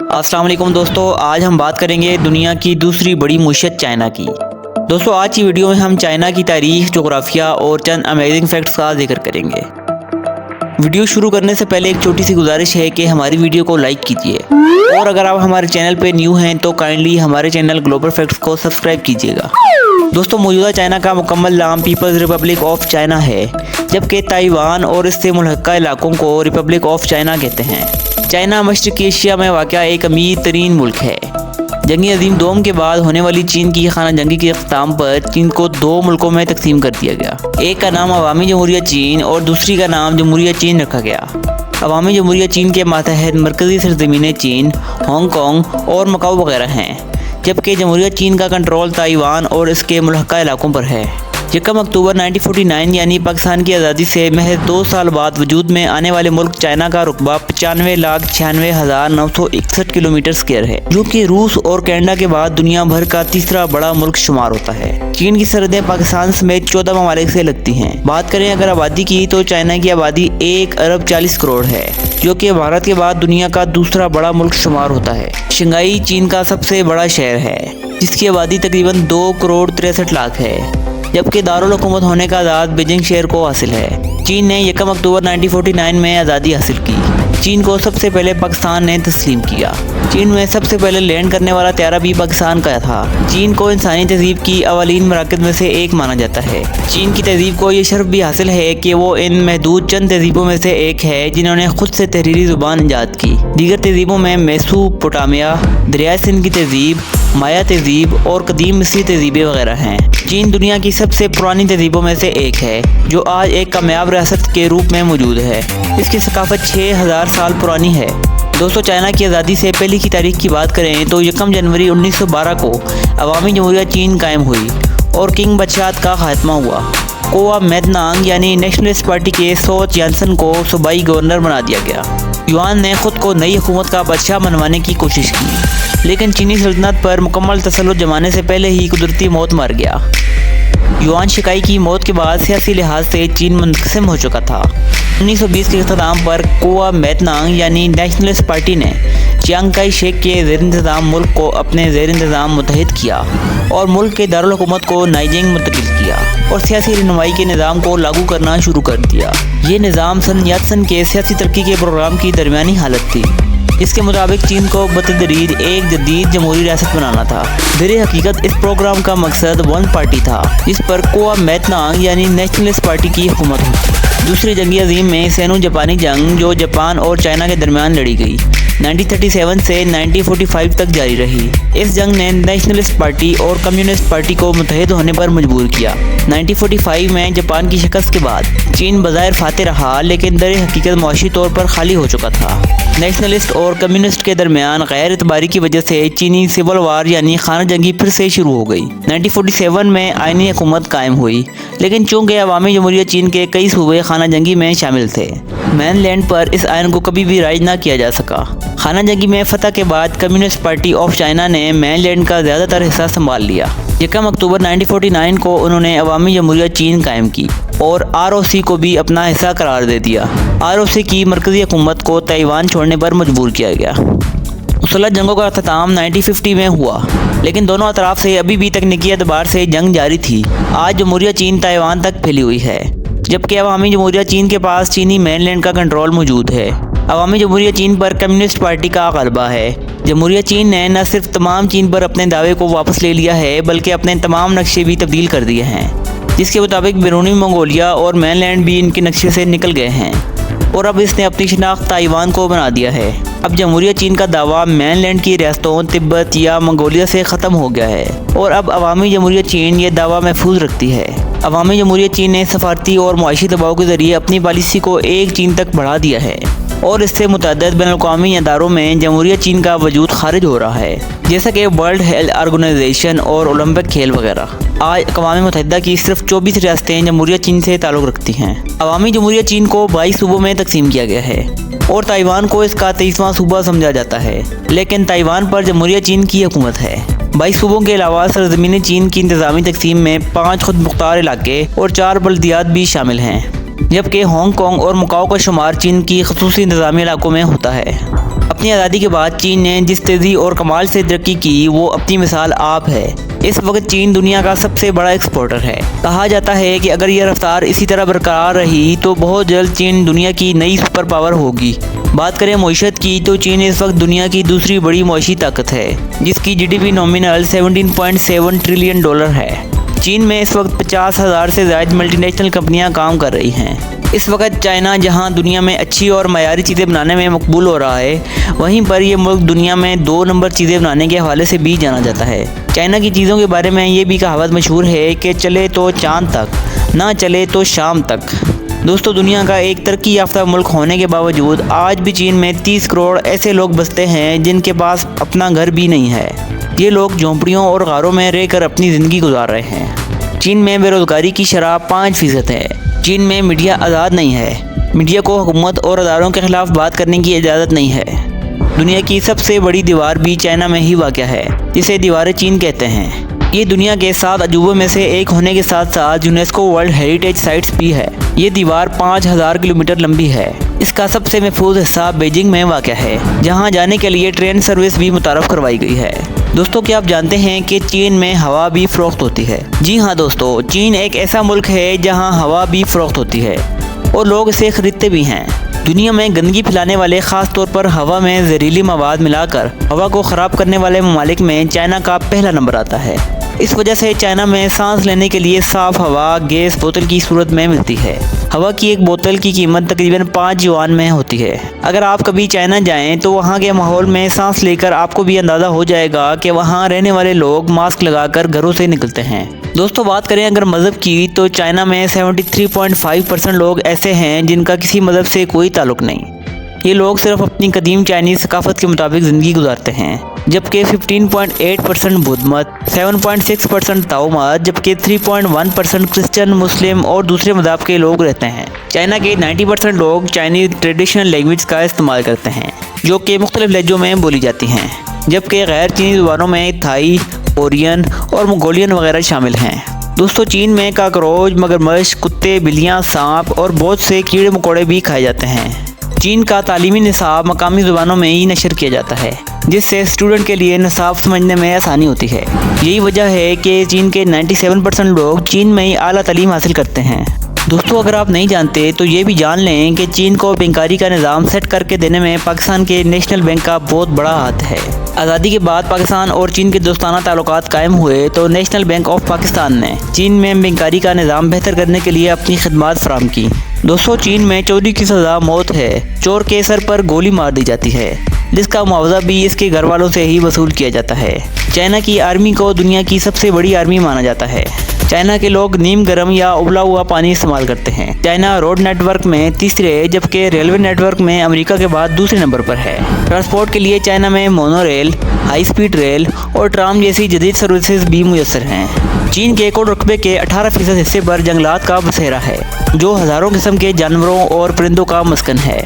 अस्सलाम वालेकुम दोस्तों, आज हम बात करेंगे दुनिया की दूसरी बड़ी मुशीयत चाइना की। दोस्तों आज की वीडियो में हम चाइना की तारीख, जोग्राफिया और चंद अमेजिंग फैक्ट्स का जिक्र करेंगे। वीडियो शुरू करने से पहले एक छोटी सी गुजारिश है कि हमारी वीडियो को लाइक कीजिए और अगर आप हमारे चैनल पे न्यू हैं तो काइंडली हमारे चैनल ग्लोबल फैक्ट्स को सब्सक्राइब कीजिएगा। दोस्तों मौजूदा चाइना का मुकम्मल नाम पीपल्स रिपब्लिक ऑफ चाइना है, जबकि ताइवान और इससे मुल्हक्का इलाकों को रिपब्लिक ऑफ चाइना कहते हैं। चाइना मशरक़ी एशिया में वाक़या एक अमीर तरीन मुल्क है। जंगी अजीम दोम के बाद होने वाली चीन की खाना जंगी के इख्तिताम पर चीन को दो मुल्कों में तकसीम कर दिया गया। एक का नाम अवामी जमहूरियत चीन और दूसरी का नाम जमहूरियत चीन रखा गया। अवामी जमहूरियत चीन के मातहत मरकज़ी सरज़मीनें चीन, हांगकांग और मकाऊ वगैरह हैं, जबकि जमहूरियत चीन का कंट्रोल ताइवान और इसके मुल्हक्का इलाकों पर है। 1 अक्टूबर 1949 यानी पाकिस्तान की आज़ादी से महज 2 साल बाद वजूद में आने वाले मुल्क चाइना का रुकबा 95,96,961 किलोमीटर स्क्वायर है, जो कि रूस और कनाडा के बाद दुनिया भर का तीसरा बड़ा मुल्क शुमार होता है। चीन की सरहदें पाकिस्तान समेत 14 ममालिक से लगती हैं। बात करें अगर आबादी की तो चाइना की आबादी 1 अरब 40 करोड़ है, जो कि भारत के बाद दुनिया का दूसरा बड़ा मुल्क शुमार होता है। शंघाई चीन का सबसे बड़ा शहर है, जिसकी आबादी तकरीबन 2 करोड़ 63 लाख है, जबकि दारुल हुकूमत होने का आज़ाद बीजिंग शहर को हासिल है। चीन ने 1 अक्टूबर 1949 में आज़ादी हासिल की। चीन को सबसे पहले पाकिस्तान ने तस्लीम किया। चीन में सबसे पहले लैंड करने वाला त्यारा भी पाकिस्तान का था। चीन को इंसानी तहजीब की अवलीन मराकज़ में से एक माना जाता है। चीन की तहजीब को ये शर्फ भी हासिल है कि वो इन महदूद चंद तहजीबों में से एक है जिन्होंने खुद से तहरीरी ज़ुबान ईजाद की। दीगर तहजीबों में मेसोपोटामिया, दरियाए सिंध की तहजीब, माया तहजीब और कदीम मिस्री तहजीबें वगैरह हैं। चीन दुनिया की सबसे पुरानी तहजीबों में से एक है, जो आज एक कामयाब रियासत के रूप में मौजूद है। इसकी सकाफत 6000 साल पुरानी है। दोस्तों चाइना की आज़ादी से पहले की तारीख की बात करें तो 1 जनवरी 1912 को अवामी जमहूरियत चीन कायम हुई और किंग बादशाहत का खात्मा हुआ। कोआ मेदनांग यानी नेशनलिस्ट पार्टी के सो यानसन को सूबाई गवर्नर बना दिया गया। युआन ने खुद को नई हुकूमत का बादशाह मनवाने की कोशिश की, लेकिन चीनी सल्तनत पर मुकम्मल तसल्लुत जमाने से पहले ही कुदरती मौत मर गया। युआन शिकाई की मौत के बाद सियासी लिहाज से चीन मुनक़सिम हो चुका था। 1920 के इख्तिताम पर कोआ मेदनांग यानी नेशनलिस्ट पार्टी ने चियांग काई शेक के ज़ेर इंतज़ाम मुल्क को अपने ज़ेर इंतज़ाम मुत्तहिद किया और मुल्क के दारुल हुकूमत को नाइजिंग मुंतकिल किया और सियासी रहनुमाई के निज़ाम को लागू करना शुरू कर दिया। ये निज़ाम सन यात्सन के सियासी तरक्की के प्रोग्राम की दरमियानी हालत थी, जिसके मुताबिक चीन को बतदरीज एक जदीद जमहूरी रियासत बनाना था। दर हकीकत इस प्रोग्राम का मकसद वन पार्टी था, जिस पर कोआ मेदनांग यानी नेशनलिस्ट पार्टी की हुकूमत हुई। दूसरी जंगी अजीम में सैनो जापानी जंग, जो जापान और चाइना के दरमियान लड़ी गई, 1937 से 1945 तक जारी रही। इस जंग ने नेशनलिस्ट पार्टी और कम्युनिस्ट पार्टी को मुत्तहिद होने पर मजबूर किया। 1945 में जापान की शिकस्त के बाद चीन बज़ाहिर फाते रहा, लेकिन दर हकीकत मुआशी तौर पर खाली हो चुका था। नेशनलिस्ट और कम्युनिस्ट के दरमियान गैर इतबारी की वजह से चीनी सिविल वार यानी खाना जंगी फिर से शुरू हो गई। 1947 में आईनी हुकूमत कायम हुई, लेकिन चूँकि अवामी जमहूरियत चीन के कई सूबे खाना जंगी में शामिल थे, मेनलैंड पर इस आयन को कभी भी राइज ना किया जा सका। खाना जंगी में फतह के बाद कम्युनिस्ट पार्टी ऑफ चाइना ने मेनलैंड का ज़्यादातर हिस्सा संभाल लिया। 1 अक्टूबर 1949 को उन्होंने अवामी जमहूरियत चीन कायम की और ROC को भी अपना हिस्सा करार दे दिया। ROC की मरकज़ी हुकूमत को ताइवान छोड़ने पर मजबूर किया गया। मुसल्लह जंगों का अख्ताम 1950 में हुआ, लेकिन दोनों अतराफ से अभी भी तकनीकी एतबार से जंग जारी थी। आज जमहूरियत चीन ताइवान तक फैली हुई है, जबकि अवामी जमहूरियत चीन के पास चीनी मेनलैंड का कंट्रोल मौजूद है। अवामी जमहूरियत चीन पर कम्युनिस्ट पार्टी का गलबा है। जमहूरियत चीन ने न सिर्फ तमाम चीन पर अपने दावे को वापस ले लिया है, बल्कि अपने तमाम नक्शे भी तब्दील कर दिए हैं, जिसके मुताबिक बैरूनी मंगोलिया और मेनलैंड भी इनके नक्शे से निकल गए हैं और अब इसने अपनी शनाख्त ताइवान को बना दिया है। अब जमहूरियत चीन का दावा मेनलैंड की रियासतों तिब्बत या मंगोलिया से ख़त्म हो गया है और अब अवामी जमहूरियत चीन ये दावा महफूज रखती है। अवामी जमहूरियत चीन ने सफारती और मुआशी दबाव के ज़रिए अपनी पॉलिसी को एक चीन तक बढ़ा दिया है और इससे मुतअद्दिद बैनुल-अक़वामी इदारों में जमहूरियत चीन का वजूद खारिज हो रहा है, जैसा कि वर्ल्ड हेल्थ ऑर्गेनाइजेशन और ओलंपिक खेल वगैरह। आज अक़वाम मुत्तहिदा की सिर्फ 24 रियासतें जमहूरियत चीन से ताल्लुक़ रखती हैं। अवामी जमहूरियत चीन को 22 सूबों में तकसीम किया गया है और ताइवान को इसका 23वां सूबा समझा जाता है, लेकिन ताइवान पर जमहूरियत चीन की हुकूमत है। 22 सूबों के अलावा सरजमीन चीन की इंतज़ामी तकसीम में 5 खुद मुख्तार इलाके और 4 बल्दियात भी शामिल हैं। जबकि हांगकांग और मकाओ का शुमार चीन की खसूसी इंतजामी इलाकों में होता है। अपनी आज़ादी के बाद चीन ने जिस तेज़ी और कमाल से तरक्की की वो अपनी मिसाल आप है। इस वक्त चीन दुनिया का सबसे बड़ा एक्सपोर्टर है। कहा जाता है कि अगर यह रफ्तार इसी तरह बरकरार रही तो बहुत जल्द चीन दुनिया की नई सुपर पावर होगी। बात करें मईशत की तो चीन इस वक्त दुनिया की दूसरी बड़ी मईशी ताकत है, जिसकी GDP नॉमिनल 17.7 ट्रिलियन डॉलर है। चीन में इस वक्त 50,000 से ज़्यादा मल्टीनेशनल कंपनियां काम कर रही हैं। इस वक्त चाइना जहां दुनिया में अच्छी और मयारी चीज़ें बनाने में मकबूल हो रहा है, वहीं पर यह मुल्क दुनिया में 2 नंबर चीज़ें बनाने के हवाले से भी जाना जाता है। चाइना की चीज़ों के बारे में ये भी कहावत मशहूर है कि चले तो चांद तक, ना चले तो शाम तक। दोस्तों, दुनिया का एक तरक्की याफ्ता मुल्क होने के बावजूद आज भी चीन में 30 करोड़ ऐसे लोग बसते हैं जिनके पास अपना घर भी नहीं है। ये लोग झोंपड़ियों और गारों में रहकर अपनी ज़िंदगी गुजार रहे हैं। चीन में बेरोज़गारी की शरह 5% है। चीन में मीडिया आज़ाद नहीं है। मीडिया को हुकूमत और अदारों के खिलाफ बात करने की इजाज़त नहीं है। दुनिया की सबसे बड़ी दीवार भी चाइना में ही वाक़ है, जिसे दीवार चीन कहते हैं। ये दुनिया के 7 अजूबों में से एक होने के साथ साथ यूनेस्को वर्ल्ड हेरिटेज साइट्स भी है। ये दीवार 5000 किलोमीटर लंबी है। इसका सबसे महफूज हिस्सा बीजिंग में वाक़ है, जहाँ जाने के लिए ट्रेन सर्विस भी मुतारफ़ करवाई गई है। दोस्तों, क्या आप जानते हैं कि चीन में हवा भी फ़रोख्त होती है? जी हाँ दोस्तों, चीन एक ऐसा मुल्क है जहाँ हवा भी फ़रोख्त होती है और लोग इसे ख़रीदते भी हैं। दुनिया में गंदगी फैलाने वाले ख़ास तौर पर हवा में जहरीली मवाद मिलाकर हवा को ख़राब करने वाले ममालिक में चाइना का पहला नंबर आता है। इस वजह से चाइना में सांस लेने के लिए साफ़ हवा गैस बोतल की सूरत में मिलती है। हवा की एक बोतल की कीमत तकरीबन 5 युआन में होती है। अगर आप कभी चाइना जाएं तो वहां के माहौल में सांस लेकर आपको भी अंदाज़ा हो जाएगा कि वहां रहने वाले लोग मास्क लगाकर घरों से निकलते हैं। दोस्तों, बात करें अगर मज़हब की तो चाइना में 73.5% लोग ऐसे हैं जिनका किसी मज़हब से कोई ताल्लुक़ नहीं। ये लोग सिर्फ अपनी कदीम चाइनीज़ सकाफत के मुताबिक ज़िंदगी गुजारते हैं, जबकि 15.8% बुद्ध मत, 7.6% ताओ मत, जबकि 3.1% क्रिश्चियन, मुस्लिम और दूसरे मज़हब के लोग रहते हैं। चाइना के 90% लोग चाइनीज़ ट्रेडिशनल लैंग्वेज का इस्तेमाल करते हैं, जो कि मुख्तलिफ लहजों में बोली जाती हैं, जबकि गैर चीनी ज़ुबानों में थाई, कोरियन और मंगोलियन वगैरह शामिल हैं। दोस्तों, चीन में काकरोच, मगरमच्छ, कुत्ते, बिल्लियाँ, सांप और बहुत से कीड़े मकोड़े भी खाए जाते हैं। चीन का तालीमी निसाब मकामी ज़ुबानों में ही नशर किया जाता है, जिससे स्टूडेंट के लिए निसाब समझने में आसानी होती है। यही वजह है कि चीन के 97% लोग चीन में ही आला तालीम हासिल करते हैं। दोस्तों, अगर आप नहीं जानते तो ये भी जान लें कि चीन को बैंकारी का निज़ाम सेट करके देने में पाकिस्तान के नेशनल बैंक का बहुत बड़ा हाथ है। आज़ादी के बाद पाकिस्तान और चीन के दोस्ताना ताल्लुकात कायम हुए तो नेशनल बैंक ऑफ पाकिस्तान ने चीन में बैंकारी का निज़ाम बेहतर करने के लिए अपनी खिदमत फराहम की। दोस्तों, चीन में चोरी की सज़ा मौत है। चोर के सर पर गोली मार दी जाती है, जिसका मुआवजा भी इसके घर वालों से ही वसूल किया जाता है। चाइना की आर्मी को दुनिया की सबसे बड़ी आर्मी माना जाता है। चाइना के लोग नीम गर्म या उबला हुआ पानी इस्तेमाल करते हैं। चाइना रोड नेटवर्क में तीसरे, जबकि रेलवे नेटवर्क में अमेरिका के बाद दूसरे नंबर पर है। ट्रांसपोर्ट के लिए चाइना में mono rail, high speed rail और ट्राम जैसी जदीद सर्विसेज भी मुयस्सर हैं। चीन के कुल रकबे के 18% हिस्से पर जंगलात का बसेरा है, जो हज़ारों किस्म के जानवरों और परिंदों का मस्कन है।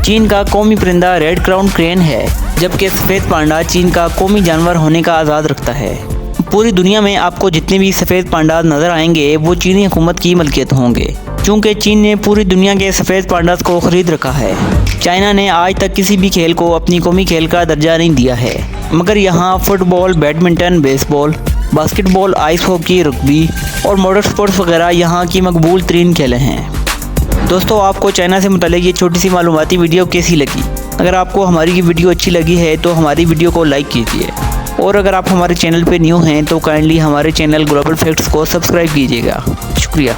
चीन का कौमी परिंदा रेड क्राउन क्रेन है, जबकि सफ़ेद पांडा चीन का कौमी जानवर होने का आज़ाद रखता है। पूरी दुनिया में आपको जितने भी सफ़ेद पांडा नज़र आएंगे वो चीनी हुकूमत की मलकियत होंगे, चूँकि चीन ने पूरी दुनिया के सफ़ेद पांडास को ख़रीद रखा है। चाइना ने आज तक किसी भी खेल को अपनी कौमी खेल का दर्जा नहीं दिया है, मगर यहाँ football, badminton, baseball, basketball, ice hockey, rugby और मोटर स्पोर्ट्स वगैरह यहाँ की मकबूल तरीन खेलें हैं। दोस्तों, आपको चाइना से मुताल्लिक़ ये छोटी सी मालूमाती वीडियो कैसी लगी? अगर आपको हमारी ये वीडियो अच्छी लगी है तो हमारी वीडियो को लाइक कीजिए, और अगर आप हमारे चैनल पे न्यू हैं तो काइंडली हमारे चैनल ग्लोबल फैक्ट्स को सब्सक्राइब कीजिएगा। शुक्रिया।